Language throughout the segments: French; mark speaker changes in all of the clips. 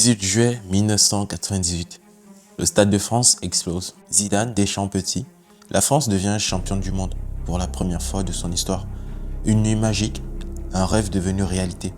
Speaker 1: 18 juillet 1998. Le Stade de France explose. Zidane, Deschamps petit. La France devient championne du monde pour la première fois de son histoire. Une nuit magique, un rêve devenu réalité.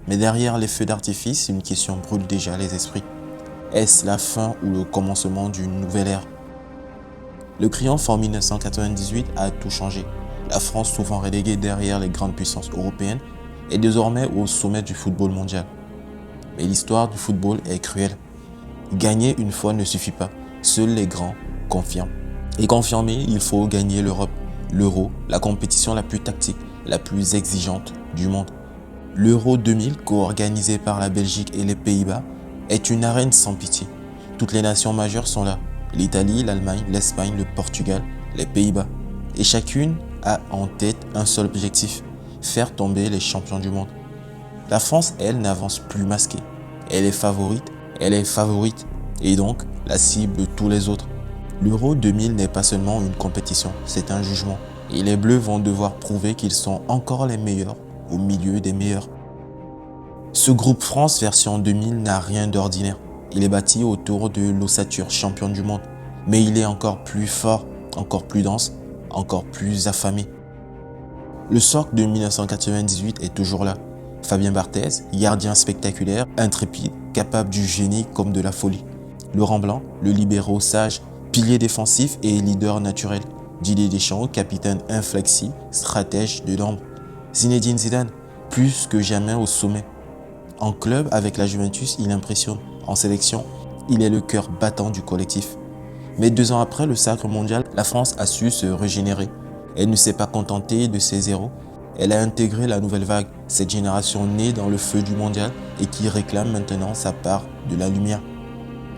Speaker 1: Mais derrière les feux d'artifice, une question brûle déjà les esprits. Est-ce la fin ou le commencement d'une nouvelle ère? Le triomphe en 1998 a tout changé. La France, souvent reléguée derrière les grandes puissances européennes, est désormais au sommet du football mondial. Mais l'histoire du football est cruelle. Gagner une fois ne suffit pas. Seuls les grands confirment. Et confirmer, il faut gagner l'Europe, l'Euro, la compétition la plus tactique, la plus exigeante du monde. L'Euro 2000, co-organisé par la Belgique et les Pays-Bas, est une arène sans pitié. Toutes les nations majeures sont là. L'Italie, l'Allemagne, l'Espagne, le Portugal, les Pays-Bas. Et chacune a en tête un seul objectif, faire tomber les champions du monde. La France, elle, n'avance plus masquée. Elle est favorite, et donc la cible de tous les autres. L'Euro 2000 n'est pas seulement une compétition, c'est un jugement. Et les Bleus vont devoir prouver qu'ils sont encore les meilleurs au milieu des meilleurs. Ce groupe France version 2000 n'a rien d'ordinaire. Il est bâti autour de l'ossature championne du monde. Mais il est encore plus fort, encore plus dense, encore plus affamé. Le socle de 1998 est toujours là. Fabien Barthez, gardien spectaculaire, intrépide, capable du génie comme de la folie. Laurent Blanc, le libéraux sage, pilier défensif et leader naturel. Didier Deschamps, capitaine inflexible, stratège de l'ombre. Zinedine Zidane, plus que jamais au sommet. En club, avec la Juventus, il impressionne. En sélection, il est le cœur battant du collectif. Mais 2 ans après le sacre mondial, la France a su se régénérer. Elle ne s'est pas contentée de ses zéros. Elle a intégré la nouvelle vague, cette génération née dans le feu du mondial et qui réclame maintenant sa part de la lumière.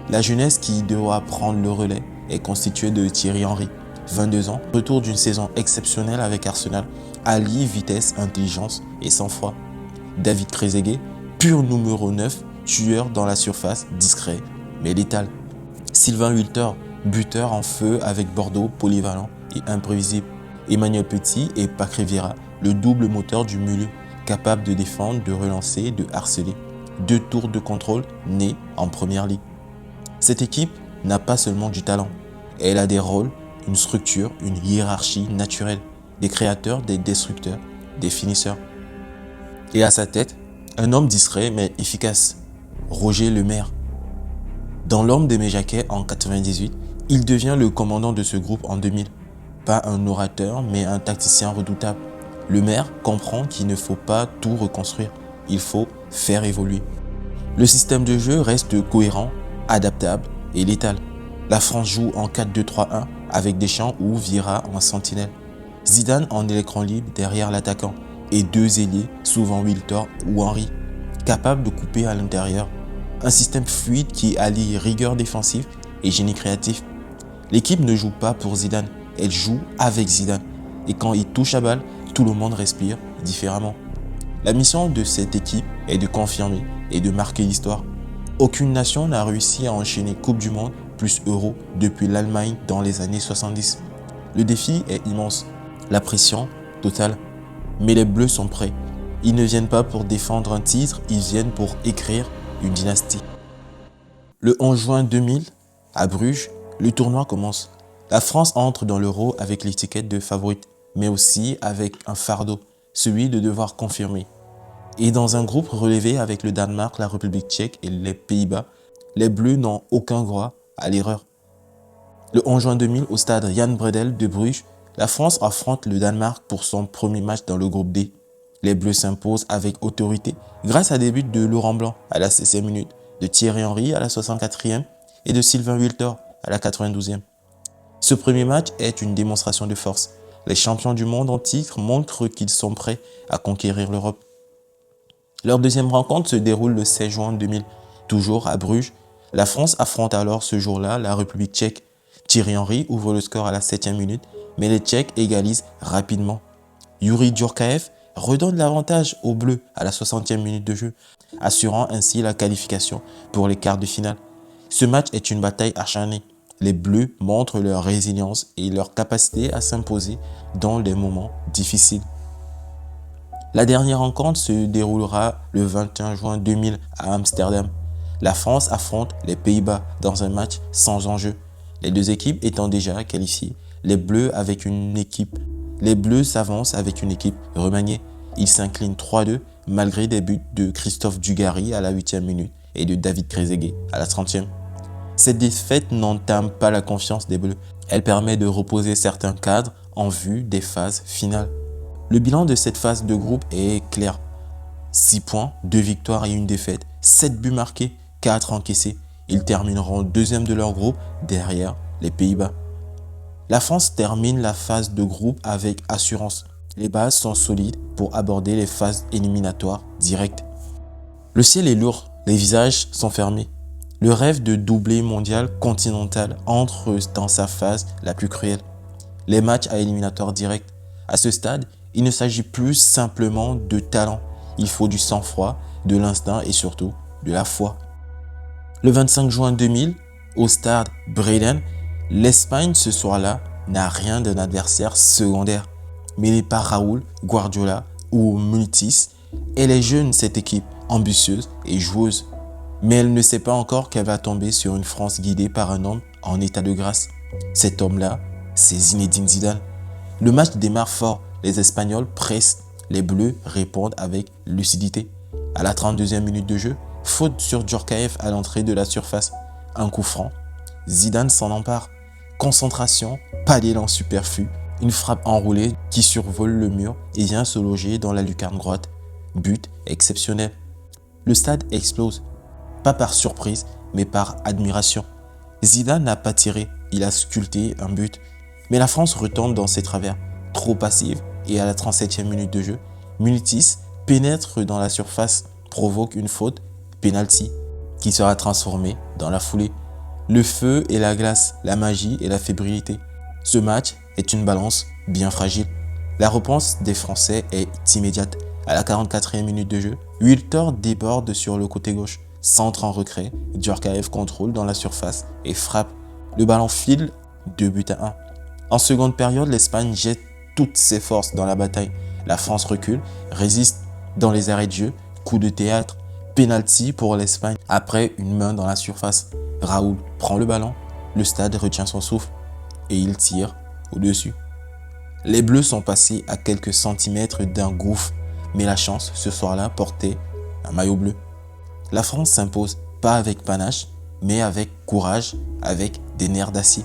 Speaker 1: La jeunesse qui doit prendre le relais est constituée de Thierry Henry, 22 ans, retour d'une saison exceptionnelle avec Arsenal, allie vitesse, intelligence et sang-froid. David Trezeguet, pur numéro 9, tueur dans la surface, discret mais létal. Sylvain Wiltord, buteur en feu avec Bordeaux, polyvalent et imprévisible. Emmanuel Petit et Patrick Vieira, le double moteur du milieu, capable de défendre, de relancer, de harceler. 2 tours de contrôle nés en première ligue. Cette équipe n'a pas seulement du talent, elle a des rôles, une structure, une hiérarchie naturelle, des créateurs, des destructeurs, des finisseurs. Et à sa tête, un homme discret mais efficace, Roger Lemaire. Dans L'Homme des Méjaquets en 98, il devient le commandant de ce groupe en 2000. Pas un orateur, mais un tacticien redoutable. Lemaire comprend qu'il ne faut pas tout reconstruire, il faut faire évoluer. Le système de jeu reste cohérent, adaptable et létal. La France joue en 4-2-3-1 avec Deschamps ou Vieira en sentinelle. Zidane en électron libre derrière l'attaquant et 2 ailiers, souvent Wiltord ou Henry, capables de couper à l'intérieur. Un système fluide qui allie rigueur défensive et génie créatif. L'équipe ne joue pas pour Zidane, elle joue avec Zidane. Et quand il touche la balle, tout le monde respire différemment. La mission de cette équipe est de confirmer et de marquer l'histoire. Aucune nation n'a réussi à enchaîner Coupe du Monde plus Euro depuis l'Allemagne dans les années 70. Le défi est immense, la pression totale. Mais les Bleus sont prêts. Ils ne viennent pas pour défendre un titre, ils viennent pour écrire une dynastie. Le 11 juin 2000, à Bruges, le tournoi commence. La France entre dans l'Euro avec l'étiquette de favorite, mais aussi avec un fardeau, celui de devoir confirmer. Et dans un groupe relevé avec le Danemark, la République tchèque et les Pays-Bas, les Bleus n'ont aucun droit à l'erreur. Le 11 juin 2000, au stade Jan Bredel de Bruges, la France affronte le Danemark pour son premier match dans le groupe D. Les Bleus s'imposent avec autorité grâce à des buts de Laurent Blanc à la 16e minute, de Thierry Henry à la 64e et de Sylvain Wiltord à la 92e. Ce premier match est une démonstration de force. Les champions du monde en titre montrent qu'ils sont prêts à conquérir l'Europe. Leur deuxième rencontre se déroule le 16 juin 2000, toujours à Bruges. La France affronte alors ce jour-là la République tchèque. Thierry Henry ouvre le score à la 7e minute, mais les Tchèques égalisent rapidement. Youri Djorkaeff redonne l'avantage aux Bleus à la 60e minute de jeu, assurant ainsi la qualification pour les quarts de finale. Ce match est une bataille acharnée. Les Bleus montrent leur résilience et leur capacité à s'imposer dans les moments difficiles. La dernière rencontre se déroulera le 21 juin 2000 à Amsterdam. La France affronte les Pays-Bas dans un match sans enjeu. Les deux équipes étant déjà qualifiées, les Bleus s'avancent avec une équipe remaniée. Ils s'inclinent 3-2 malgré des buts de Christophe Dugarry à la 8e minute et de David Trezeguet à la 30e. Cette défaite n'entame pas la confiance des Bleus. Elle permet de reposer certains cadres en vue des phases finales. Le bilan de cette phase de groupe est clair. 6 points, 2 victoires et 1 défaite, 7 buts marqués, 4 encaissés. Ils termineront deuxième de leur groupe derrière les Pays-Bas. La France termine la phase de groupe avec assurance. Les bases sont solides pour aborder les phases éliminatoires directes. Le ciel est lourd, les visages sont fermés. Le rêve de doublé mondial continental entre dans sa phase la plus cruelle. Les matchs à éliminatoire direct. À ce stade, il ne s'agit plus simplement de talent. Il faut du sang-froid, de l'instinct et surtout de la foi. Le 25 juin 2000, au stade Breden, l'Espagne ce soir-là n'a rien d'un adversaire secondaire. Mêlée par Raúl, Guardiola ou Multis, elle est jeune cette équipe, ambitieuse et joueuse. Mais elle ne sait pas encore qu'elle va tomber sur une France guidée par un homme en état de grâce. Cet homme-là, c'est Zinedine Zidane. Le match démarre fort, les Espagnols pressent, les Bleus répondent avec lucidité. À la 32e minute de jeu, faute sur Djorkaeff à l'entrée de la surface. Un coup franc, Zidane s'en empare. Concentration, pas d'élan superflu, une frappe enroulée qui survole le mur et vient se loger dans la lucarne droite. But exceptionnel. Le stade explose, pas par surprise, mais par admiration. Zidane n'a pas tiré, il a sculpté un but. Mais la France retombe dans ses travers, trop passive, et à la 37e minute de jeu, Multis pénètre dans la surface, provoque une faute, penalty, qui sera transformée dans la foulée. Le feu et la glace, la magie et la fébrilité. Ce match est une balance bien fragile. La réponse des Français est immédiate. À la 44e minute de jeu, Wiltord déborde sur le côté gauche. Centre en recrée, Djorkaeff contrôle dans la surface et frappe. Le ballon file, 2-1. En seconde période, l'Espagne jette toutes ses forces dans la bataille. La France recule, résiste dans les arrêts de jeu, coup de théâtre, penalty pour l'Espagne après une main dans la surface. Raúl prend le ballon, le stade retient son souffle et il tire au-dessus. Les Bleus sont passés à quelques centimètres d'un gouffre, mais la chance ce soir-là portait un maillot bleu. La France s'impose, pas avec panache, mais avec courage, avec des nerfs d'acier.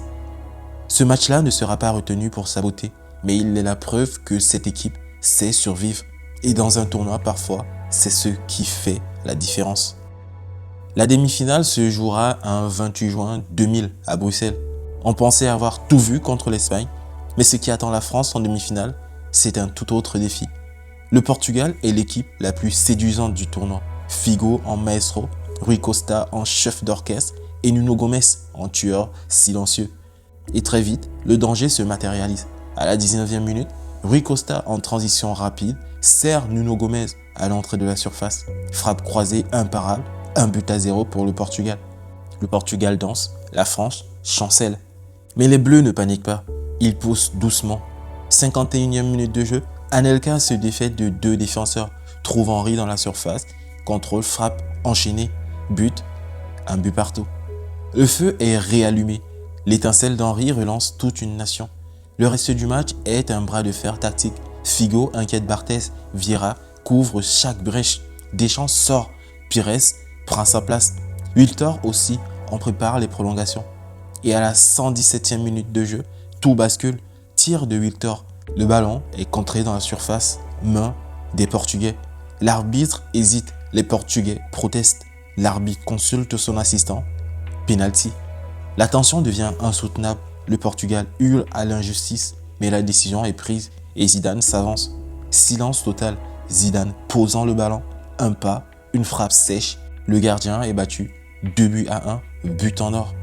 Speaker 1: Ce match-là ne sera pas retenu pour sa beauté, mais il est la preuve que cette équipe sait survivre. Et dans un tournoi, parfois, c'est ce qui fait la différence. La demi-finale se jouera un 28 juin 2000 à Bruxelles. On pensait avoir tout vu contre l'Espagne, mais ce qui attend la France en demi-finale, c'est un tout autre défi. Le Portugal est l'équipe la plus séduisante du tournoi. Figo en maestro, Rui Costa en chef d'orchestre et Nuno Gomes en tueur silencieux. Et très vite, le danger se matérialise. À la 19e minute, Rui Costa en transition rapide sert Nuno Gomes à l'entrée de la surface. Frappe croisée imparable, 1-0 pour le Portugal. Le Portugal danse, la France chancelle. Mais les Bleus ne paniquent pas, ils poussent doucement. 51e minute de jeu, Anelka se défait de 2 défenseurs, trouve Henry dans la surface, contrôle, frappe, enchaîné, but, un but partout. Le feu est réallumé. L'étincelle d'Henry relance toute une nation. Le reste du match est un bras de fer tactique. Figo inquiète Barthez, Vieira couvre chaque brèche. Deschamps sort, Pires prend sa place. Wiltord aussi en prépare les prolongations. Et à la 117e minute de jeu, tout bascule. Tir de Wiltord. Le ballon est contré dans la surface. Main des Portugais. L'arbitre hésite. Les Portugais protestent. L'arbitre consulte son assistant. Penalty. La tension devient insoutenable. Le Portugal hurle à l'injustice, mais la décision est prise et Zidane s'avance. Silence total. Zidane posant le ballon. Un pas, une frappe sèche. Le gardien est battu. 2-1, but en or.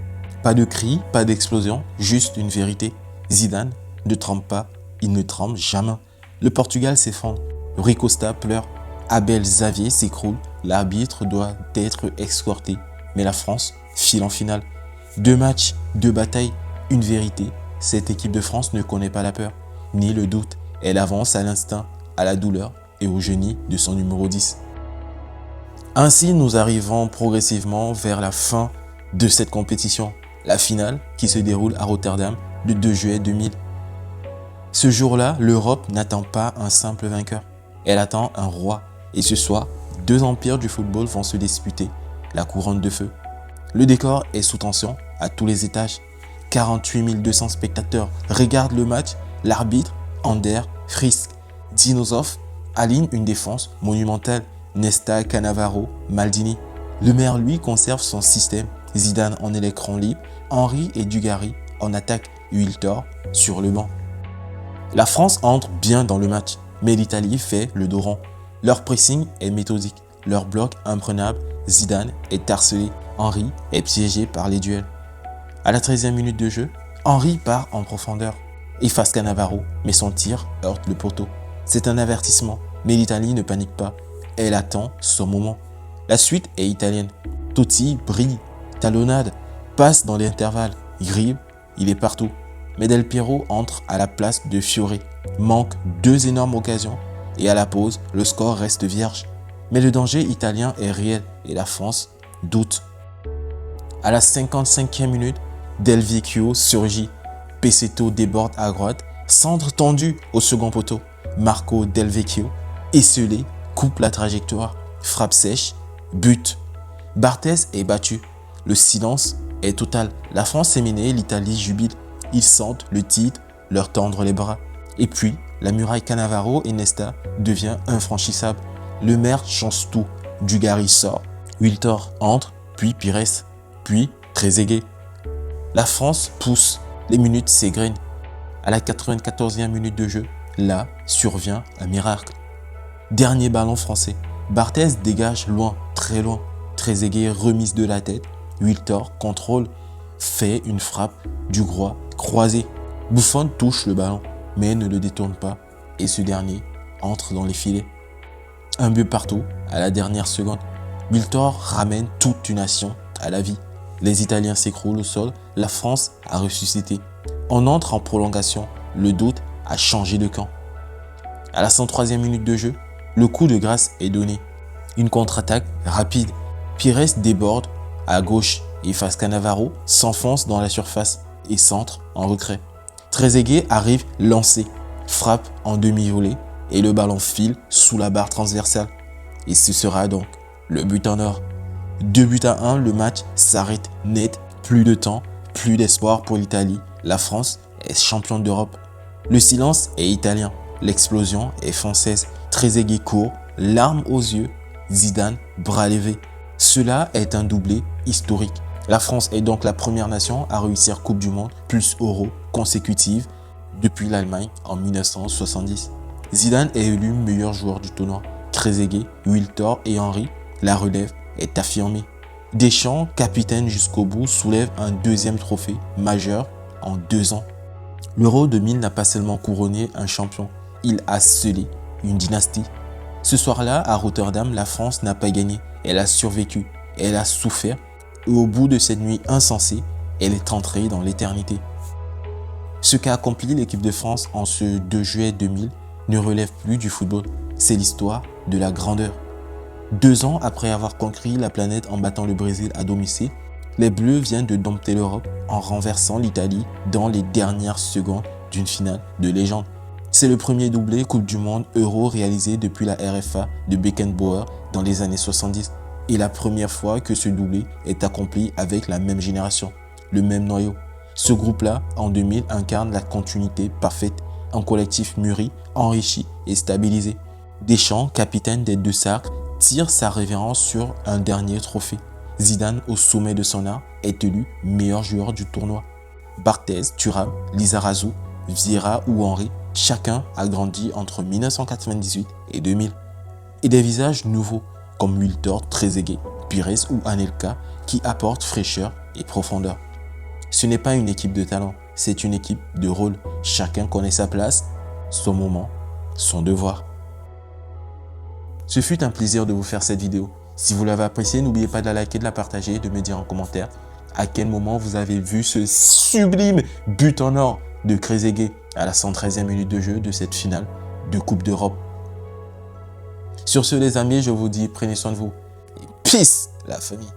Speaker 1: Pas de cri, pas d'explosion, juste une vérité. Zidane ne tremble pas, il ne tremble jamais. Le Portugal s'effondre. Rui Costa pleure. Abel Xavier s'écroule. L'arbitre doit être escorté. Mais la France file en finale. 2 matchs, 2 batailles, une vérité. Cette équipe de France ne connaît pas la peur, ni le doute. Elle avance à l'instinct, à la douleur et au génie de son numéro 10. Ainsi, nous arrivons progressivement vers la fin de cette compétition, la finale qui se déroule à Rotterdam le 2 juillet 2000. Ce jour-là, l'Europe n'attend pas un simple vainqueur, elle attend un roi. Et ce soir, deux empires du football vont se disputer la couronne de feu. Le décor est sous tension à tous les étages. 48 200 spectateurs regardent le match. L'arbitre, Ander Frisk Dinozof, aligne une défense monumentale. Nesta, Cannavaro, Maldini. Le maire, lui, conserve son système. Zidane en est l'écran libre. Henry et Dugarry en attaque. Wiltord sur le banc. La France entre bien dans le match, mais l'Italie fait le dos rond. Leur pressing est méthodique, leur bloc imprenable. Zidane est harcelé. Henry est piégé par les duels. À la 13e minute de jeu, Henry part en profondeur. Efface Cannavaro, mais son tir heurte le poteau. C'est un avertissement, mais l'Italie ne panique pas. Elle attend son moment. La suite est italienne. Totti brille, talonnade, passe dans l'intervalle, Gribe, il est partout. Mais Del Piero entre à la place de Fiore, manque deux énormes occasions et à la pause, le score reste vierge. Mais le danger italien est réel et la France doute. À la 55e minute, Del Vecchio surgit. Pesetto déborde à droite, centre tendu au second poteau. Marco Del Vecchio, esselé, coupe la trajectoire, frappe sèche, but. Barthez est battu. Le silence est total. La France est menée, l'Italie jubile. Ils sentent le titre leur tendre les bras. Et puis, la muraille Cannavaro et Nesta devient infranchissable. Le maire change tout. Dugarry sort, Wiltord entre, puis Pires, puis Trezeguet. La France pousse, les minutes s'égrènent. À la 94e minute de jeu, là survient un miracle. Dernier ballon français. Barthez dégage loin, très loin. Trezeguet remise de la tête. Wiltord contrôle, fait une frappe du droit croisé. Buffon touche le ballon, mais ne le détourne pas. Et ce dernier entre dans les filets. Un but partout à la dernière seconde. Wiltord ramène toute une nation à la vie. Les Italiens s'écroulent au sol. La France a ressuscité. On entre en prolongation. Le doute a changé de camp. À la 103e minute de jeu, le coup de grâce est donné. Une contre-attaque rapide. Pires déborde à gauche et face Cannavaro s'enfonce dans la surface et centre en retrait. Trezeguet arrive lancé, frappe en demi-volée et le ballon file sous la barre transversale. Et ce sera donc le but en or. 2-1, le match s'arrête net. Plus de temps, plus d'espoir pour l'Italie. La France est championne d'Europe. Le silence est italien. L'explosion est française. Trezeguet court, larmes aux yeux. Zidane, bras levés. Cela est un doublé historique. La France est donc la première nation à réussir Coupe du Monde plus Euro consécutive depuis l'Allemagne en 1970. Zidane est élu meilleur joueur du tournoi. Trezeguet, Wiltord et Henry, la relève est affirmée. Deschamps, capitaine jusqu'au bout, soulève un deuxième trophée majeur en 2 ans. L'Euro 2000 n'a pas seulement couronné un champion, il a scellé une dynastie. Ce soir-là, à Rotterdam, la France n'a pas gagné, elle a survécu, elle a souffert et au bout de cette nuit insensée, elle est entrée dans l'éternité. Ce qu'a accompli l'équipe de France en ce 2 juillet 2000 ne relève plus du football, c'est l'histoire de la grandeur. 2 ans après avoir conquis la planète en battant le Brésil à domicile, les Bleus viennent de dompter l'Europe en renversant l'Italie dans les dernières secondes d'une finale de légende. C'est le premier doublé Coupe du Monde Euro réalisé depuis la RFA de Beckenbauer dans les années 70 et la première fois que ce doublé est accompli avec la même génération, le même noyau. Ce groupe-là, en 2000, incarne la continuité parfaite, un collectif mûri, enrichi et stabilisé. Deschamps, capitaine des deux cercles, tire sa révérence sur un dernier trophée. Zidane, au sommet de son art, est élu meilleur joueur du tournoi. Barthez, Thuram, Lizarazu, Vieira ou Henry, chacun a grandi entre 1998 et 2000. Et des visages nouveaux comme Wiltord, Trezeguet, Pires ou Anelka qui apportent fraîcheur et profondeur. Ce n'est pas une équipe de talent, c'est une équipe de rôle. Chacun connaît sa place, son moment, son devoir. Ce fut un plaisir de vous faire cette vidéo. Si vous l'avez appréciée, n'oubliez pas de la liker, de la partager et de me dire en commentaire à quel moment vous avez vu ce sublime but en or de Trezeguet à la 113e minute de jeu de cette finale de Coupe d'Europe. Sur ce les amis, je vous dis prenez soin de vous et Peace, la famille.